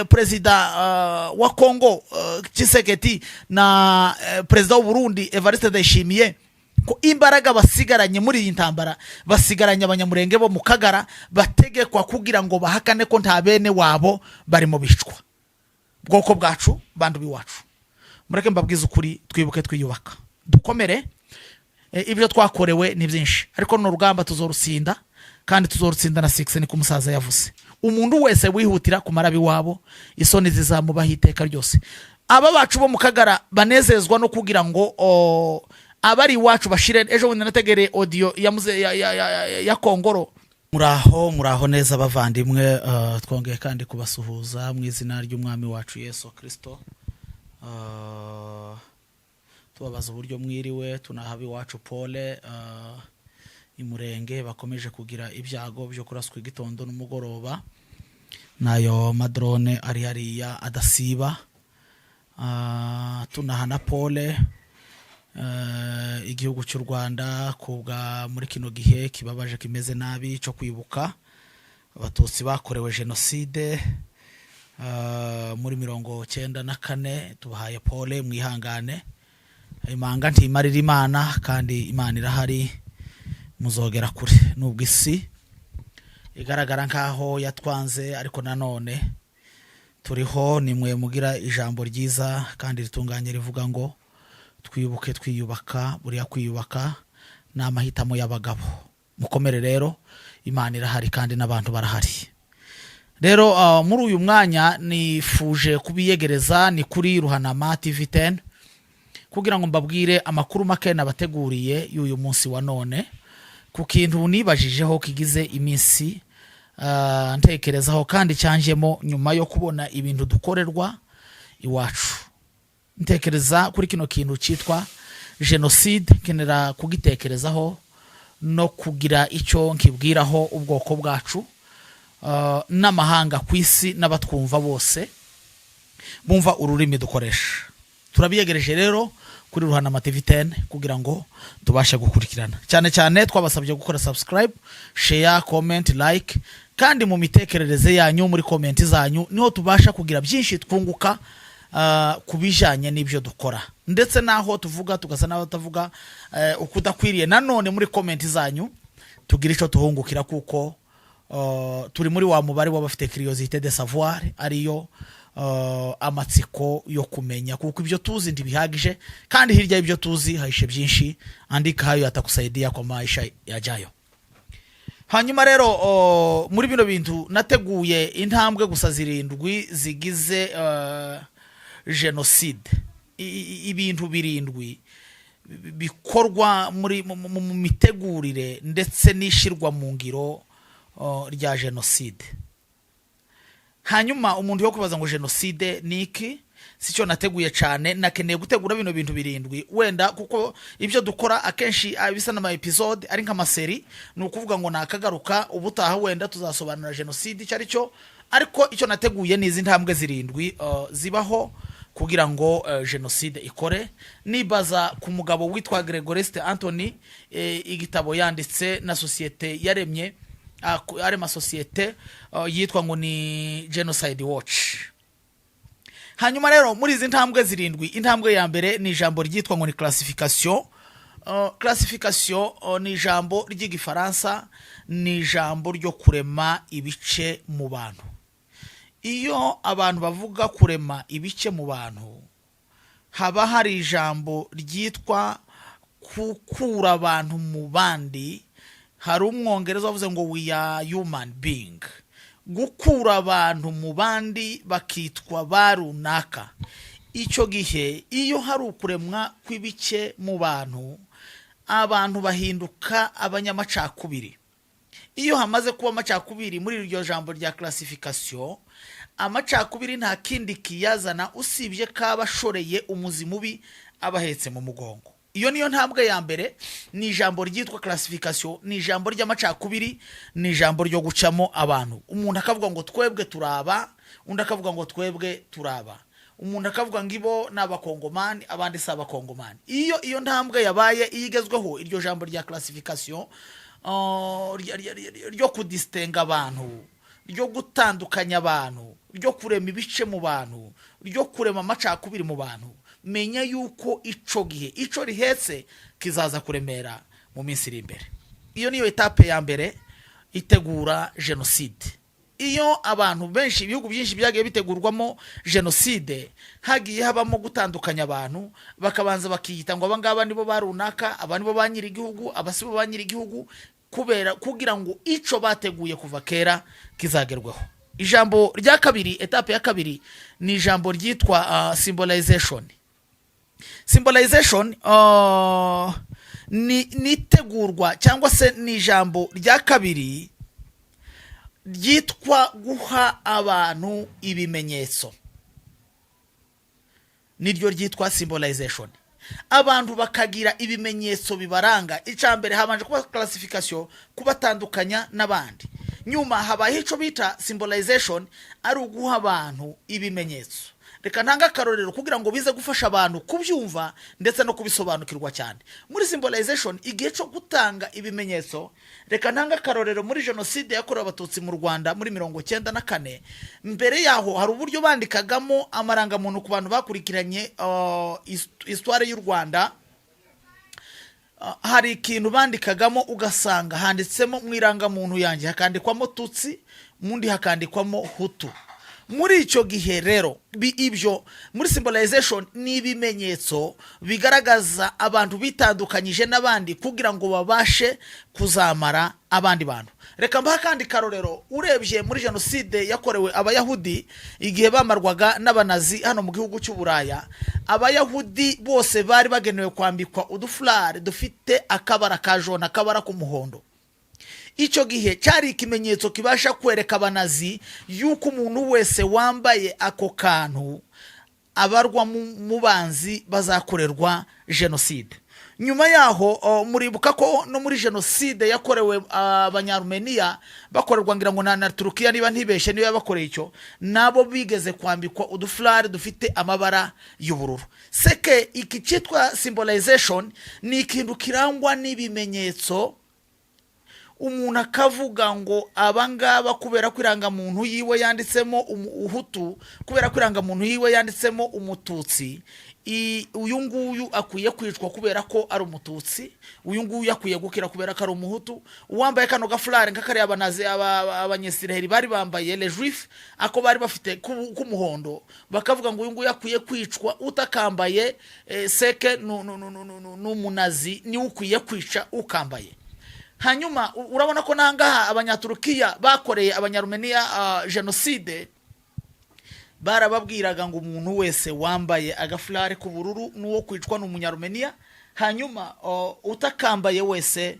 Perezida wa Kongo Tshisekedi na perezida w'u Burundi Evariste Ndayishimiye ko imbaraga basigaranye muri iyi ntambara, basigaranye abanyamurenge bo mu Kagara bategekwa kugira ngo bahakane ko nta bene wabo barimo bicwa. Bwoko bwacu bandu biwacu, mureke mbabwiza ukuri, twibuke twiyubaka, dukomere. Ibyo twakorewe ni byinshi, ariko no rugamba tuzorusinda, kandi tuzorutsinda na 6 ni kumusaza yavuze. Umuntu wese wihutira kumara biwabo isoni zizamubaho iteka ryose. Aba bacu bo mu Kagara banezezwa no kugira ngo abari iwacu bashire. Ejo bundi nategere audio ya Kongoro. Muraho neza bavandimwe, twongeye kandi kubasuhuza mu izina ry'umwami wacu Yesu Kristo. Tubabaza uburyo mwiriwe, tunahabi wacu Pole imurenge bakomeje kugira ibyago byo kuraswa igitondo n'umugoroba, nayo madrone ari hariya adasiba. Tunahana Pole igihugu cy'u Rwanda kubwa muri kino gihe kibabaje kimeze nabi cyo kwibuka abatutsi bakorewe genocide muri 1994. Tubahaye Pole, mwihangane, imanga ntimarira Imana, kandi Imana irahari, muzogera kure. Nubwo isi igaragara nkaho yatwanze, ariko nanone turiho, nimwe mugira ijambo ryiza kandi ritunganye rivuga ngo twibuke twiyubaka. Buriya kwiyubaka ni amahitamo y'abagabo. Mukomere rero, Imana irahari kandi n'abantu barahari. Rero muri uyu mwanya nifuje kubiyegereza, ni kuri Ruhanama TV10, kugira ngo mbabwire amakuru make nabateguriye y'uyu munsi wa none, ku kintu nibajijeho kigize iminsi ntekerezaho kandi cyanjemo nyuma yo kubona ibintu dukorerwa iwacu. Ntekereza kuri kino kintu cyitwa genocide, kenera kugitekerezaho no kugira icyo nkibwiraho ubwoko bwacu n'amahanga ku isi n'abatwumva bose bumva ururimi dukoresha. Turabiyegereje rero kuri Ruhanama TV10 kugira ngo tubashe gukurikirana. Cyane cyane twabasabye gukora subscribe, share, comment, like, kandi mu mitekerereze yanyu, muri comment zanyu niho tubasha kugira byinshi twunguka kubijanye n'ibyo dukora, ndetse naho tuvuga tugasa naho tavuga ukudakwiriye. Nanone muri comment zanyu tugira ico tuhungukira, kuko turi muri wa mubare w'abafite curiosité de savoir, ariyo amatsiko yo kumenya, kuko ibyo tuzi ndibihagije, kandi hirya y'ibyo tuzi haishe byinshi, andika hayo yatakusaidia kwa maisha yajayo. Hanyuma rero muri bino bintu nateguye intambwe gusa zirindwi zigize genocide. Ibintu birindwi bikorwa muri mu mitegurire ndetse nishirwa mu ngiro rya genocide. Hanyuma umuntu yo kubaza ngo genocide niki, sicyo nateguye cyane. Nakeneye gutegura bino bintu birindwi, wenda kuko ibyo dukora akenshi abisa na episode ari nk'amaseri, ni ukuvuga ngo nakagaruka ubutaha wenda tuzasobanura genocide icyo aricyo. Ariko icyo nateguye ni izi ntambwe zirindwi zibaho kugira ngo genocide ikore. Nibaza ku mugabo witwa Gregoriste Anthony, igitabo yanditse na societe yaremye, arema societe yitwa ngo ni Genocide Watch. Hanyuma rero muri izi ntambwe zirindwi, intambwe ya mbere ni ijambo ryitwa ngo ni classification. Classification ni ijambo ry'igifaransa, ni ijambo ryo kurema ibice mu bantu. Iyo abantu bavuga kurema ibice mu bantu, haba hari ijambo ryitwa kukura abantu mu bandi. Hari umwongereza wavuze ngo we are human being, gukura abantu mu bandi bakitwa barunaka. Icyo gihe iyo hari ukuremwa kw'ibice mu bantu, abantu bahinduka abanyamacakubiri. Iyo hamaze kuba amacakubiri muri iryo jambo rya classification, amacakubiri nta kindi kiyazana usibye kabashoreye umuzi mubi abahetse mu mugongo. Iyo niyo ntambwe ya mbere, ni ijambo ryitwa classification, ni ijambo ry'amacakubiri, ni ijambo ryo gucamo abantu. Umuntu akavuga ngo twebwe turaba, undi akavuga ngo twebwe turaba. Umuntu akavuga ngo ibo n'abakongomani, abandi si abakongomani. Iyo ntambwe yabaye igezweho, iryo jambo rya classification ryo kudistenga abantu ryo gutandukanya abantu, ryo kurema ibice mu bantu, ryo kurema amacakubiri mu bantu, menya yuko ico gihe ico rihetse kizaza kuremera mu minsi iri imbere. Iyo niyo etape ya mbere itegura genocide. Iyo abantu benshi, ibihugu byinshi byagiye bitegurwamo genocide, hagiye habamo gutandukanya abantu, bakabanza bakiyita ngo abangaba nibo barunaka, abandi bo banyiri igihugu, abasibo banyiri igihugu, kubera kugira ngo ico bateguye kuva kera kizagerwaho. Ijambo rya kabiri, etape ya kabiri, ni ijambo ryitwa symbolization. Symbolization ni tegurwa cyangwa se ni ijambo rya kabiri ryitwa guha abantu ibimenyetso. Niryo ryitwa symbolization. Abantu bakagira ibimenyetso bibaranga. Icambere habanje kuba classification, kubatandukanya n'abandi. Nyuma habaye ico bita symbolization, ari uguha abantu ibimenyetso. Reka ntanga akarorero kugira ngo bize gufasha abantu kubyumva ndetse no kubisobanukirwa cyane. Muri symbolization, igihe cyo gutanga ibimenyetso, reka ntanga akarorero muri genocide yakorewe abatutsi mu Rwanda muri 1994. Mbere yaho hari uburyo bandikagamo amarangamuntu ku bantu bakurikiranye histoire y'u Rwanda. Hari ikintu bandikagamo ugasanga handitsemo mu irangamuntu yanjye hakandikwamo Tutsi, mundi hakandikwamo Hutu. Muri icyo gihe rero ibyo muri symbolization ni ibimenyetso bigaragaza abantu bitandukanyije n'abandi kugira ngo babashe kuzamara abandi bantu. Reka mbaha kandi karorero, urebye muri genocide yakorewe abayahudi igihe bamarwaga n'abanazi hano mu gihugu cy'u Buraya, abayahudi bose bari bagenewe kwambikwa udufulari dufite akabara ka jaune, akabara k'umuhondo. Icyo gihe cyari ikimenyetso kibasha kwereka abanazi yuko umuntu wese wambaye ako kantu abarwa mu banzi bazakorerwa genocide. Nyuma yaho muribuka ko no muri genocide yakorewe abanyarumeniya bakorerwa ngira ngo na Turukiya niba ntibeshe niba bakoreye icyo, nabo bigeze kwambikwa udufulari dufite amabara y'ubururu. Seke iki cyitwa symbolization ni ikintu kirangwa n'ibimenyetso. Umuntu akavuga ngo abangaba kubera kwiranga muntu yiwe yanditsemo Uhutu, kubera kwiranga muntu yiwe yanditsemo Umututsi, uyu nguyu akwiye kwicwa kubera ko ari Umututsi, uyu nguyu akwiye gukira kubera ko ari Umuhutu. Uwambaye kano gafulari nk'akari abanazi abanyesiraheli bari bambaye les juifs ako bari bafite k'umuhondo, bakavuga ngo uyu nguyu akwiye kwicwa, utakambaye seke n'umunazi ni ukwiye kwica ukambaye. Hanyuma urabona ko nangaha abanyaturukiya bakoreye abanyarumeniya genocide, barababwiraga ngo umuntu wese wambaye agafulari k'ubururu nuwo kwicwa n'umunyarumeniya, hanyuma utakambaye wese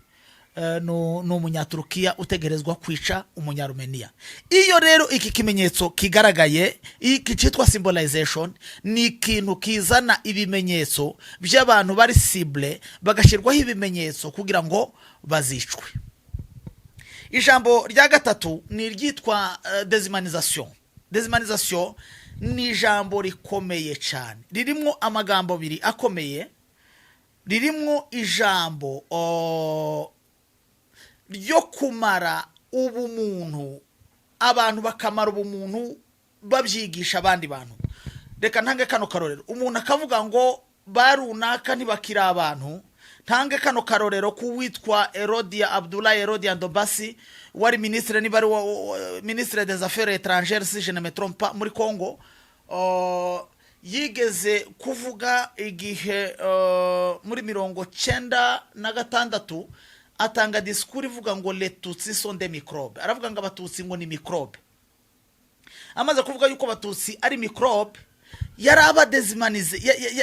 n'umunyaturukiya utegerezwa kwica umunyarumeniya. Iyo rero iki kimenyetso kigaragaye, iki cyitwa symbolization, ni ikintu kizana ibimenyetso by'abantu bari cible, bagashirwaho ibimenyetso kugira ngo bazicwe. Ijambo rya gatatu ni ryitwa deshumanisation. Deshumanisation ni ijambo rikomeye cyane, ririmo amagambo abiri akomeye. Ririmo ijambo ryo kumara ubumuntu, abantu bakamara ubumuntu babyigisha abandi bantu. Reka ntange kano karorero, umuntu akavuga ngo barunaka ntibakira abantu. Ntange kano karorero kuwitwa Erodia Abdullah Erodia Ndobasi, wari ministre niba ari ministre des affaires étrangères si je ne me trompe pas muri Congo. Yigeze kuvuga igihe muri 1996 atanga discours ivuga ngo les Tutsis sont des microbes. Aravuga ngo abatutsi ngo ni microbe. Amaze kuvuga yuko abatutsi ari microbe, yaraba deshumanize,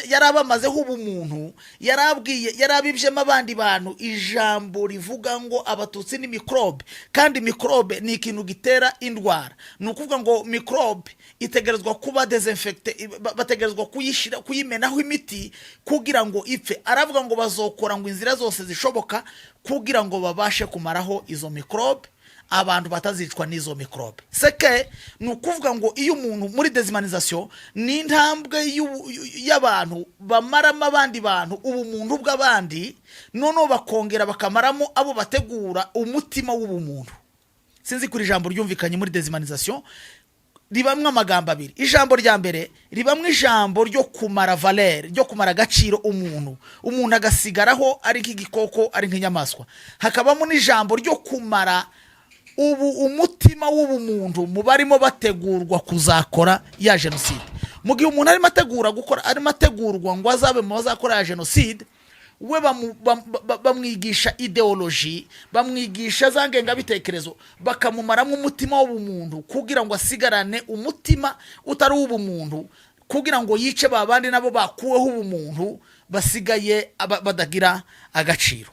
yaraba maze ubumuntu, yarabibyemo abandi bantu ijambo rivuga ngo abatutsi ni microbe. Kandi microbe ni ikintu gitera indwara. Nukuvuga ngo microbe itegerezwa kuba desinfecte, bategerezwa kuyishira kuyimenaho imiti kugira ngo ipfe. Aravuga ngo bazokora ngo inzira zose zishoboka kugira ngo babashe kumaraho izo microbe, abantu batazicwa n'izo microbe. Seke nukuvuga ngo iyo umuntu muri deshumanisation ni intambwe y'abantu bamaramo abandi bantu ubumuntu bw'abandi, none bakongera bakamaramo abo bategura umutima w'ubumuntu. sinzi kuri ijambo ryumvikanye muri déshumanisation ribamwe amagambo abiri. Ijambo rya mbere ribamwe ijambo ryo kumara valeur, ryo kumara agaciro umuntu agasigaraho ari nk'igikoko, ari nk'inyamaswa. Hakabamo n'ijambo ryo kumara umutima w'ubumuntu mu barimo bategurwa kuzakora ya genocide. Mu gihe umuntu arimo ategurwa ngo azabe mu bazakora ya genocide, we bamwigisha ideology, bamwigisha za ngengabitekerezo, bakamumaramo umutima w'ubumuntu kugira ngo asigarane umutima utari uw'ubumuntu, kugira ngo yice babandi nabo bakuweho ubumuntu basigaye badagira agaciro.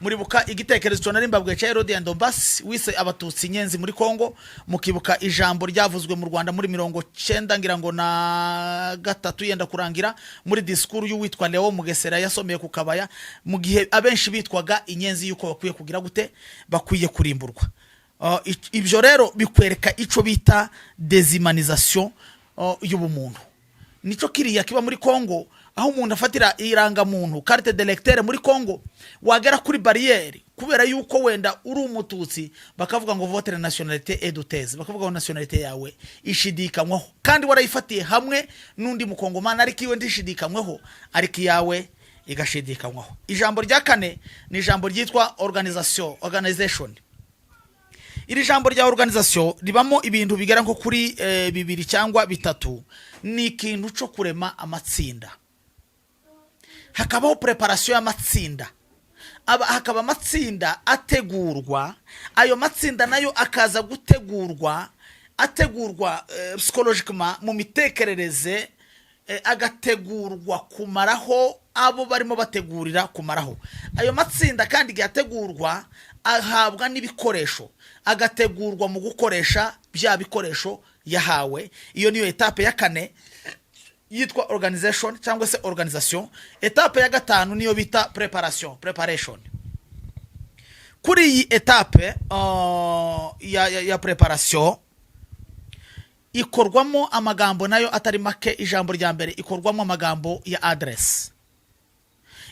Muribuka igitekerezo cyo nari mbabwiye cya Herode Ndombasi wise abatutsi inyenzi muri Kongo, mukibuka ijambo ryavuzwe mu Rwanda muri 90 ngira ngo na gatatu yenda kurangira, muri disikuru y'uwitwa Leo Mugesera yasomeye ku Kabaya, mu gihe abenshi bitwaga inyenzi yuko bakwiye kugira gute, bakwiye kurimburwa. Ibyo rero bikwereka ico bita déshumanisation y'ubumuntu. Nico kiriya kiba muri Kongo, aho umuntu afatira iranga muntu carte d'électeur muri Kongo, wagera kuri barrière kubera yuko wenda uri umututsi bakavuga ngo votre nationalité est douteuse, bakavuga ngo nationalité yawe ishidikanywaho, kandi warayifatiye hamwe n'undi mukongomana ariko iwe ndishidikanywaho, ariko yawe igashidikanywaho. Ijambo rya kane ni ijambo ryitwa organization. Iri jambo rya organisation ribamo ibintu bigera nko kuri bibiri cyangwa bitatu. Ni ikintu cyo kurema amatsinda, hakabaho preparation y'amatsinda, hakaba amatsinda ategurwa, ayo matsinda nayo akaza ategurwa psychologiquement mu mitekerereze, agategurwa kumaraho abo barimo bategurira kumaraho. Ayo matsinda kandi yategurwa ahabwa n'ibikoresho, agategurwa mu gukoresha bya bikoresho yahawe. Iyo niyo etape ya kane yitwa organization cyangwa se organisation. Etape ya gatanu niyo bita preparation. Kuri iyi etape ya preparation ikorwamo amagambo nayo atari make. Ijambo rya mbere ikorwamo amagambo ya address.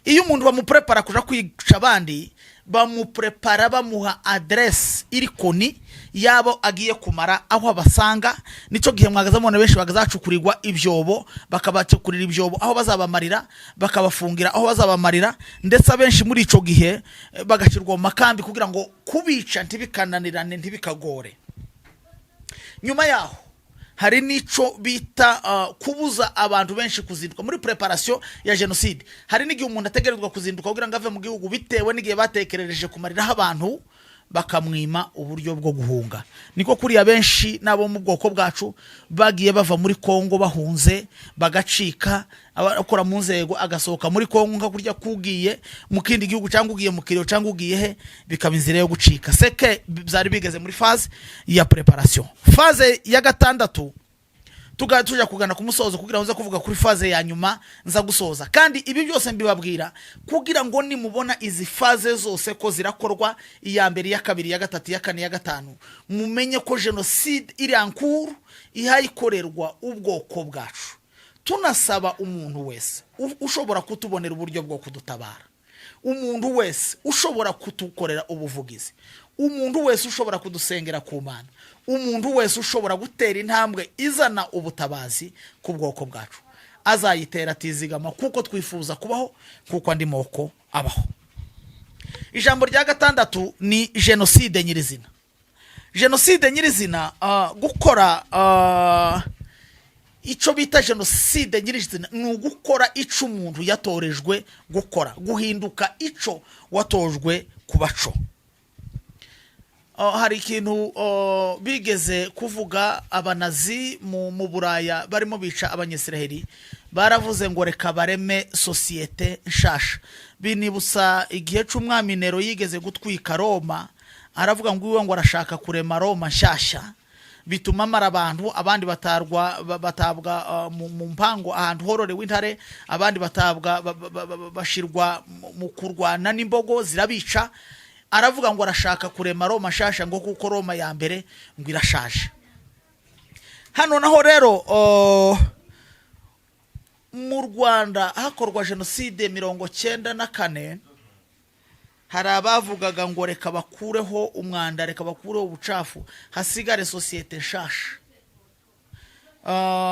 Iyo umuntu bamuprepara kuja kwica abandi, bamuprepara bamuha address iri koni yabo agiye kumara aho abasanga. Nico gihe mwagazamona benshi bagazacukurirwa ibyobo, bakabacukurira ibyobo aho bazabamarira, bakabafungira aho bazabamarira, ndetse abenshi muri ico gihe bagashirwa mu makambi kugira ngo kubica ntibikananirane ntibikagore. Nyuma yaho hari nico bita kubuza abantu benshi kuzinduka muri preparation ya genocide. Hari n'igihe umuntu ategerezwa kuzinduka kugira ngo ave mu gihugu bitewe n'igihe batekerereje kumarira abantu, bakamwima uburyo bwo guhunga. Niko kuri ya benshi nabo mu bwoko bwacu bagiye bava muri Kongo bahunze, bagacika, abakora mu nzego agasohoka muri Kongo nka kurya kugiye mu kindi gihugu cyangwa ugiye mu kiriro cyangwa ugiye he, bikaba inzira yo gucika. Seke byari bigeze muri phase ya preparation. Phase ya gatandatu tuja kugana ku musozo kugira ngo nza kuvuga kuri phase ya nyuma nza gusoza. Kandi ibi byose mbibabwira kugira ngo nimubona izi phase zose ko zirakorwa, iya mbere, ya kabiri, ya gatatu, ya kane, ya gatanu, mumenye ko genocide iri ankuru ihayikorerwa ubwoko bwacu. Tunasaba umuntu wese ushobora kutubonera uburyo bwo kudutabara, umuntu wese ushobora kutukorera ubuvugizi, umuntu wese ushobora kudusengera ku Mana, umuntu wese ushobora gutera intambwe izana ubutabazi ku bwoko bwacu, azayitera tizigama kuko twifuza kubaho, kuko andi moko abaho. Ijambo rya gatandatu ni genocide nyirizina. Genocide nyirizina, gukora ico bita genocide nyirizina ni ugukora ico umuntu yatorejwe gukora, guhinduka ico watojwe kubaco. Hari ikintu bigeze kuvuga abanazi mu Buraya barimo bica abanyesiraheli, baravuze ngo reka bareme societe nshasha. Binibutsa igihe c'umwami Nero yigeze gutwika Roma, aravuga ngo iwe ngo arashaka kurema Roma nshasha, bituma mara abantu, abandi batabwa mu mpango ahantu hororewe intare, abandi batabwa bashirwa mu kurwana n'imbogo zirabica. Aravuga ngo arashaka kurema Roma nshasha ngo kuko Roma ya mbere ngo irashaje. Hano naho rero mu Rwanda hakorwa genocide 94, hari abavugaga ngo reka bakureho umwanda, reka bakureho ubucafu, hasigare societe nshasha.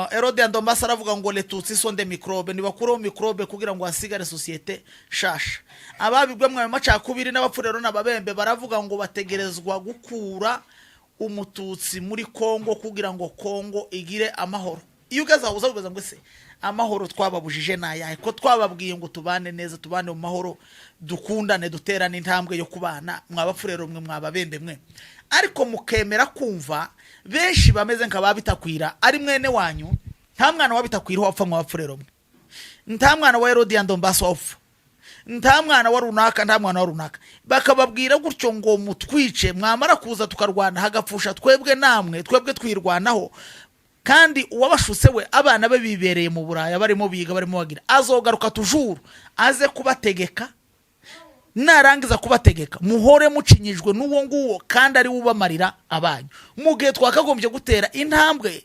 Herode Ndombasa aravuga ngo letutsi sonde microbe, ni bakureho microbe kugira ngo hasigare societe nshasha. Ababibwe mwe macakubiri n'abapfurero n'ababembe baravuga ngo bategerezwa gukura umututsi muri Kongo kugira ngo Kongo igire amahoro. Iyo ugazahuza ubaza ngo se amahoro twababujije nayahe ko twababwiye ngo tubane neza, tubane mu mahoro, dukundane, duterane intambwe yo kubana, mwabapfurero mwe mwababembe mwe, ariko mukemera kumva benshi bameze nk'ababitakwira ari mwene wanyu. Nta mwana wabitakwira wapfa mwabapfurero mwe, nta mwana wa Herode Ndombasa wapfa, nta mwana wa runaka, nta mwana wa runaka. Bakababwira gutyo ngo mutwice, mwamara kuza tukarwana hagapfusha twebwe namwe, twebwe twirwanaho. Kandi uwabashutse we abana be bibereye mu Buraya barimo biga, barimo bagira, azogaruka tujuru aze kubategeka. Narangiza kubategeka muhore mucinyijwe n'uwo nguwo kandi ari ubamarira abanyu. Mugihe twakagombye gutera intambwe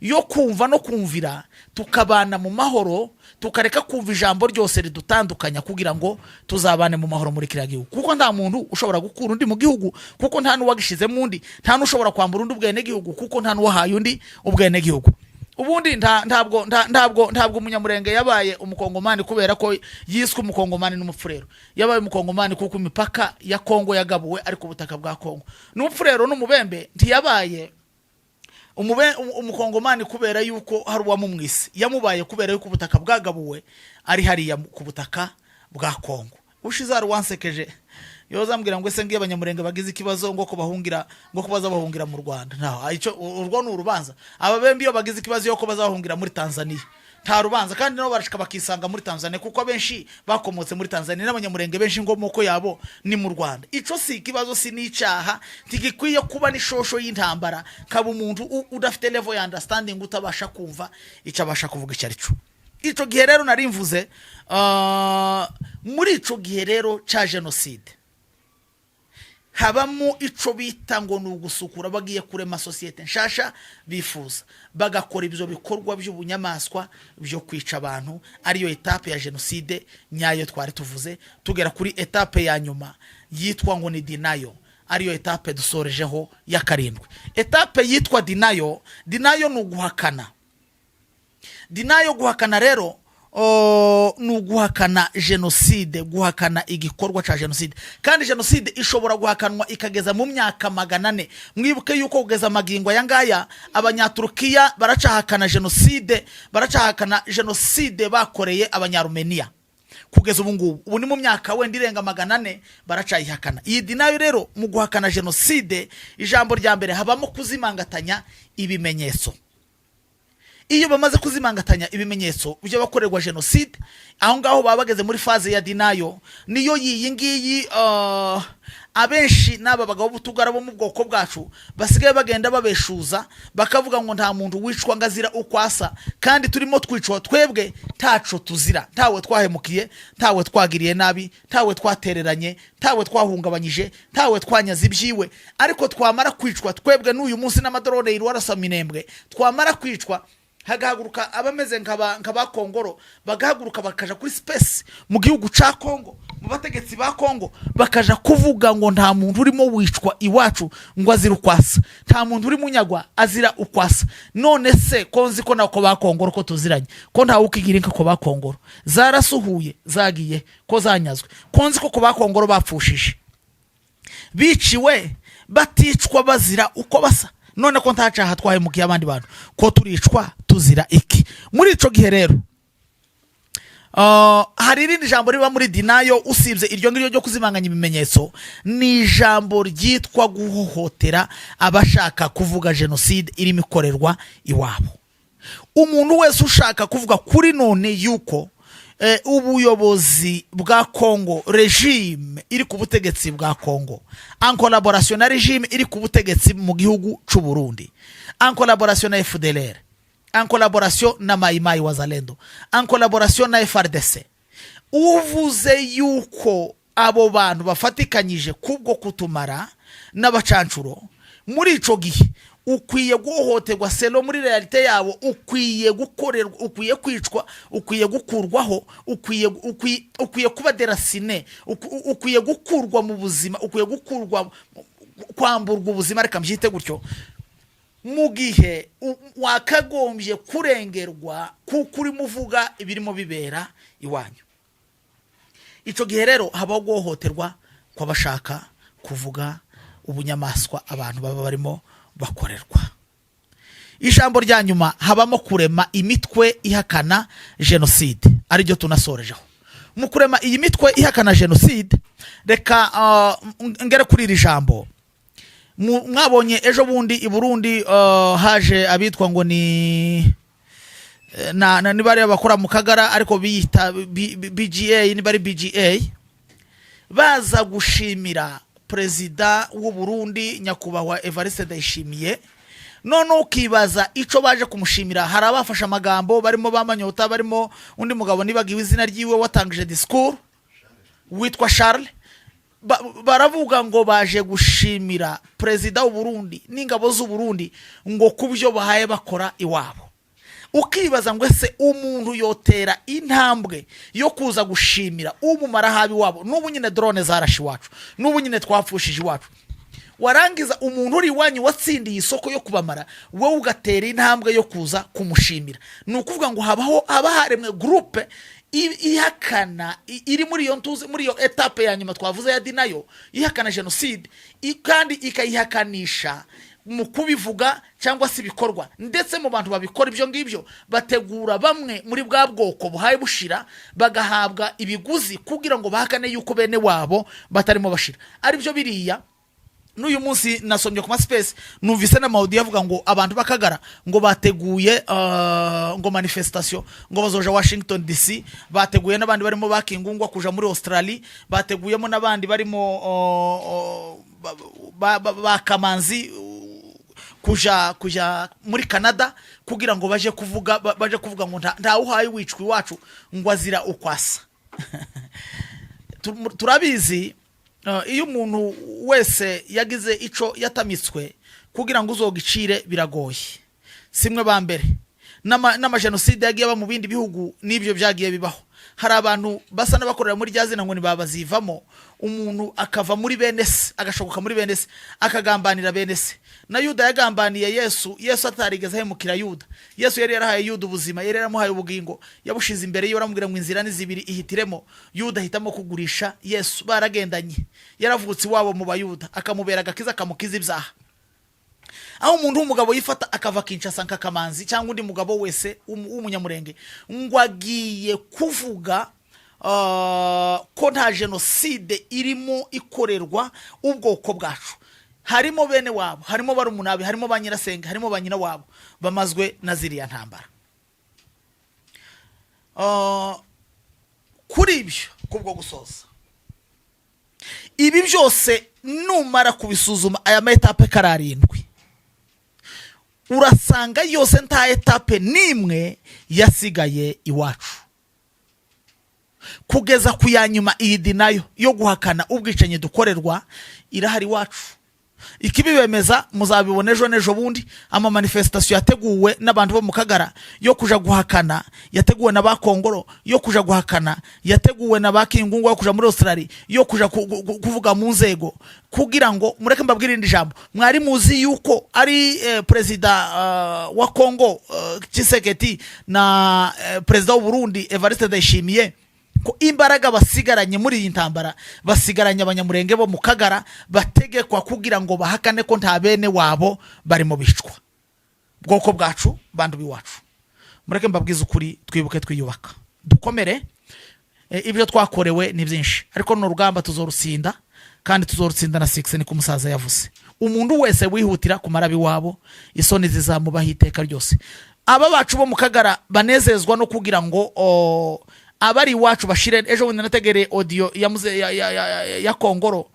yo kumva no kumvira, tukabana mu mahoro, tukareka kumva ijambo ryose ridutandukanya kugira ngo tuzabane mu mahoro muri kiriya gihugu. Kuko nta muntu ushobora gukura undi mu gihugu, kuko nta n'uwagishize mu ndi, nta n'ushobora kwambura undi ubwene gihugu, kuko nta n'uwahaye undi ubwene gihugu. Ubundi ntabwo umunyamurenge yabaye umukongomani kubera ko yiswe umukongomani n'umupfurero. Yabaye umukongomani kuko imipaka ya Kongo yagabuwe ariko ubutaka bwa Kongo. N'umupfurero n'umubembe ntiyabaye umukongomani kubera yuko hari uwamumwise, yamubaye kubera yuko ubutaka bwagabuwe ari hariya ku butaka bwa Kongo. Ushizari wansekeje yoza mbwira ngo ese ngiye abanyamurenge bagize ikibazo ngo ko bahungira, ngo ko bazabahungira mu Rwanda. Nta ico urwo n'urubanza. Ababembe iyo bagize ikibazo yo ko bazahungira muri Tanzania, nta rubanza. Kandi no barashika bakisanga muri Tanzania kuko benshi bakomotse muri Tanzania, n'abanyamurenge benshi ngo moko yabo ni mu Rwanda. Ico si ikibazo, si n'icyaha, tigikwiye kuba ni shosho y'intambara, kaba umuntu udafite level ya understanding, utabasha kumva icyo abasha kuvuga icyo arico. Ico gihe rero narimvuze muri ico gihe rero ca genocide habamo ico bita ngo n'ugusukura, bagiye kurema societe nshasha, bifuza bagakora ibyo bikorwa by'ubunyamaswa byo kwica abantu. Ariyo etape ya genocide nyayo twari tuvuze, tugera kuri etape ya nyuma yitwa ngo ni denial, ariyo etape dusorejeho ya karindwi. Etape yitwa denial n'uguhakana. Denial guhakana rero nuguhakana genocide, guhakana igikorwa ca genocide. Kandi genocide ishobora guhakanwa ikageza mu myaka 400. Mwibuke yuko kugeza magingo yangaya abanyaturukiya baracahakana genocide bakoreye abanyarumeniya. Kugeza ubu ni mu myaka wenda irenga 400 baracayihakana. Iyi dinayo rero mu guhakana genocide, ijambo rya mbere habamo kuzimangatanya ibimenyetso. Iyo bamaze kuzimangatanya ibimenyetso byo bakorerwa genocide, aho ngaho baba bageze muri faze ya denial. Niyo iyi ngiyi abenshi n'aba bagabo butugara bo mu bwoko bwacu basigaye bagenda babeshuza, bakavuga ngo nta muntu wicwa ngazira ukwasa, kandi turimo twicwa twebwe taco tuzira, tawe twahemukiye, tawe twagiriye nabi, tawe twatereranye, tawe twahungabanyije, tawe twanyaza ibyiwe. Ariko twamara kwicwa twebwe n'uyu munsi n'amadorone y'irwarasa minembwe, twamara kwicwa hagahaguruka abameze nk'abakongoro, bagahaguruka bakaja kuri space mu gihugu ca Kongo, mu bategetsi ba Kongo, bakaja kuvuga ngo nta muntu urimo wicwa iwacu ngo azira ukwasa, nta muntu uri munyagwa azira ukwasa. None se konzi ko nako bakongoro ko tuziranye, ko nta ukigira inka ko bakongoro zarasuhuye zagiye ko zanyazwe, konzi ko bakongoro bapfushije biciwe baticwa bazira uko basa. None ko ntacaha twahemukiye abandi bantu, ko turicwa tuzira iki? Muri ico gihe rero hari irindi jambo riba muri denial usibye iryo ngiryo ryo kuzimanganya ibimenyetso, ni ijambo ryitwa guhohotera abashaka kuvuga genocide irimo ikorerwa iwabo. Umuntu wese ushaka kuvuga kuri none yuko ubuyobozi bwa Kongo, regime iri ku butegetsi bwa Kongo, en collaboration na regime iri ku butegetsi mu gihugu c'u Burundi, en collaboration na FDLR, en collaboration na Mai Mai Wazalendo, en collaboration na FARDC, uvuze yuko abo bantu bafatikanyije kubwo kutumara n'abacancuro, muri ico gihe ukwiye guhohoterwa selo muri realite yabo, ukwiye gukorerwa, ukwiye kwicwa, ukwiye gukurwaho, ukwiye kuba derasine, ukwiye gukurwa mu buzima, ukwiye gukurwa, kwamburwa ubuzima, reka mbyite gutyo, mu gihe wakagombye kurengerwa kuko urimo uvuga ibirimo bibera iwanyu. Ico gihe rero habaho guhohoterwa kw'abashaka kuvuga ubunyamaswa abantu baba barimo bakorerwa. Ijambo rya nyuma, habamo kurema imitwe ihakana genocide, ari ryo tunasorejeho. Mu kurema iyi mitwe ihakana genocide, reka ngere kuri iri jambo. Mwabonye ejo bundi i Burundi haje abitwa ngo ni bari bakora mu Kagara ariko biyita BGA, ni bari BGA, baza gushimira Perezida w'u Burundi nyakubahwa Evariste Ndayishimiye. None ukibaza ico baje kumushimira, hari abafasha amagambo barimo bamanyota, barimo undi mugabo nibagiwe izina ryiwe watangije discours witwa Charles, baravuga ngo baje gushimira Perezida w'u Burundi n'ingabo z'u Burundi ngo kubyo bahaye bakora iwabo. Ukibaza ngo ese umuntu yotera intambwe yo kuza gushimira umumara habi wabo, n'ubu nyine drone zarashi wacu, n'ubu nyine twapfushije iwacu, warangiza umuntu uri iwanyu watsindiye isoko yo kubamara, wowe ugatera intambwe yo kuza kumushimira. Nukuvuga ngo haba haremwe groupe ihakana, iri muri iyo ntuze, muri iyo etape ya nyuma twavuze ya dinayo, ihakana genocide, kandi ikayihakanisha mu kubivuga cyangwa se ibikorwa. Ndetse mu bantu babikora ibyo ngibyo bategura bamwe muri bwa bwoko buhaye bushira, bagahabwa ibiguzi kugira ngo bahakane yuko bene wabo batarimo bashira. Ari byo biriya n'uyu munsi nasomye ku space, numvise na Maudi yavuga ngo abantu bakagara ngo bateguye ngo manifestation, ngo bazoja Washington DC, bateguye n'abandi barimo bakingungwa kuja muri Australia, bateguyemo n'abandi barimo bakamanzi kuja muri Canada kugira ngo baje kuvuga ngo nta uhaye wicwa iwacu ngo azira ukwasa. Turabizi iyo umuntu wese yagize ico yatamitswe kugira ngo uzogicire biragoye. Simwe ba mbere n'ama genocide yagiye mu bindi bihugu nibyo byagiye bibaho. Hari abantu basa n'abakorera muri ryazina ngo ni babazivamo, umuntu akava muri benese, agashoboka muri benese, akagambanira benese. Na Yuda yagambaniye Yesu atarigeze ahemukira Yuda. Yesu yari yarahaye Yuda ubuzima, yari yaramuhaye ubugingo, yabushize imbere yiwe aramubwira ngo inzira ni zibiri ihitiremo. Yuda hitamo kugurisha Yesu, baragendanye. Yaravutse iwabo mu Bayuda, akamubera agakiza, akamukiza ibyaha. Aho umuntu w'umugabo yifata akava Kinshasa nk'akamanzi cyangwa undi mugabo wese w'umunyamurenge ngo agiye kuvuga ko nta genocide irimo ikorerwa ubwoko bwacu. Harimo bene wabo, harimo barumunabi, harimo banyirasenge, harimo banyina wabo bamazwe na ziriya ntambara. Kuri ibyo kubwo gusoza, ibi byose numara kubisuzuma aya metape kararindwi, urasanga yose nta etape nimwe yasigaye iwacu. Kugeza ku ya nyuma, iyi dinayo yo guhakana ubwicanyi dukorerwa irahari iwacu. Ikibibemeza muzabibona ejo bundi, ama manifestation yateguwe n'abantu bo mu Kagara yo kuja guhakana, yateguwe na bakongoro yo kuja guhakana, yateguwe na bakingungwa yo kuja muri Australia yo kuja kuvuga mu nzego, kugira ngo mureke mbabwire indi jambo. Mwari muzi yuko ari Perezida wa Kongo Tshisekedi na Perezida w'u Burundi Evariste Ndayishimiye ko imbaraga basigaranye muri iyi ntambara, basigaranye abanyamurenge bo mu Kagara bategekwa kugira ngo bahakane ko nta bene wabo barimo bicwa. Bwoko bwacu, bandu biwacu, mureke mbabwize ukuri, twibuke twiyubaka, dukomere. Ibyo twakorewe ni byinshi, ariko no rugamba tuzorusinda, kandi tuzorutsinda na 6 ni ku musaza yavuze. Umuntu wese wihutira kumara biwabo, isoni zizamubaho iteka ryose. Aba bacu bo mu Kagara banezezwa no kugira ngo abari iwacu bashire. Ejo bundi nategere audio ya Kongoro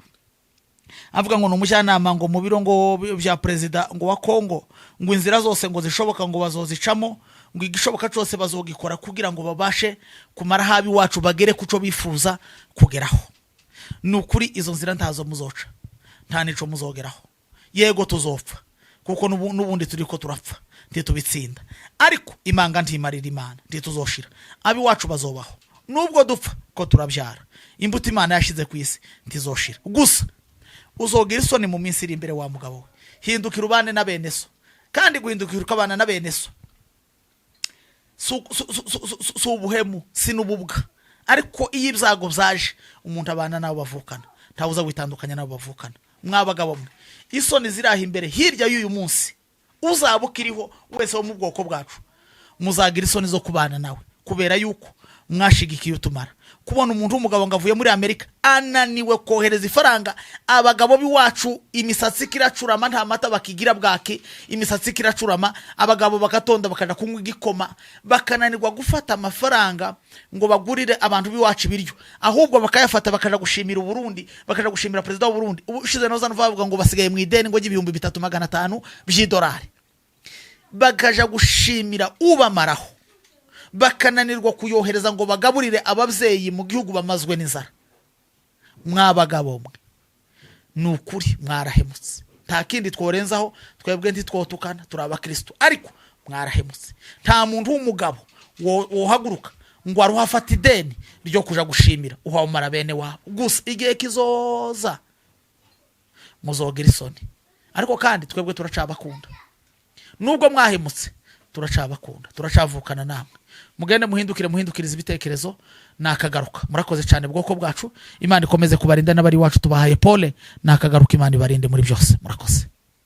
avuga ngo n'umujyanama ngo mu biro ngo bya Perezida ngo wa Kongo ngo inzira zose ngo zishoboka ngo bazozicamo, ngo igishoboka cyose bazogikora kugira ngo babashe kumara habi wacu bagere kuco bifuza kugeraho. Nukuri izo nzira ntazo muzoca, nta nico muzogeraho. Yego tuzopfa, kuko n'ubundi turi ko turapfa ntitubitsinda, ariko imanga ntimarira Imana ntituzoshira, abi wacu bazobaho nubwo dupfa ko turabyara, imbuto Imana yashize ku isi ntizoshira. Gusa uzogira isoni mu minsi iri imbere wa mugabo we, hindukira ubane na bene so, kandi guhindukira ukabana na bene so si ubuhemu si n'ububwa, ariko iyo ibyago byaje umuntu abana nabo bavukana, ntawuza witandukanya nabo bavukana. Mwabagabo mwe, isoni ziraha imbere hirya y'uyu munsi uzabukiriho wese wo mu bwoko bwacu, muzagira isoni zo kubana nawe, kubera yuko mwashigikiye utumara. Kubona umuntu w'umugabo ngo avuye muri Amerika ananiwe kohereza ifaranga, abagabo biwacu imisatsi kiracurama, nta mata bakigira bwaki, imisatsi kiracurama, abagabo bakatonda bakaja kunywa igikoma, bakananirwa gufata amafaranga ngo bagurire abantu biwacu ibiryo, ahubwo bakayafata bakaja gushimira Burundi, bakaja gushimira president wa Burundi. Ubushize noza nuvuga ngo basigaye mu ideni ngo y'ibihumbi 3500 by'idolari, bakaja gushimira ubamaraho, bakananirwa kuyohereza ngo bagaburire ababyeyi mu gihugu bamazwe n'inzara. Mwabagabo mwe, nukuri mwarahemutse, nta kindi tworenzaho, twebwe ntitwotukana, turi abakristo, ariko mwarahemutse. Nta muntu w'umugabo wohaguruka ngo aruhafata ideni ryo kuja gushimira uhawumara bene wabo. Gusa igihe kizoza muzogira isoni, ariko kandi twebwe turacabakunda, nubwo mwahemutse turacabakunda, turacavukana namwe. Mugende muhindukiriza ibitekerezo, nakagaruka. Murakoze cyane bwoko bwacu, Imana ikomeze kubarinda n'abari wacu, tubahaye pole, nakagaruka. Imana ibarinde muri byose. Murakoze.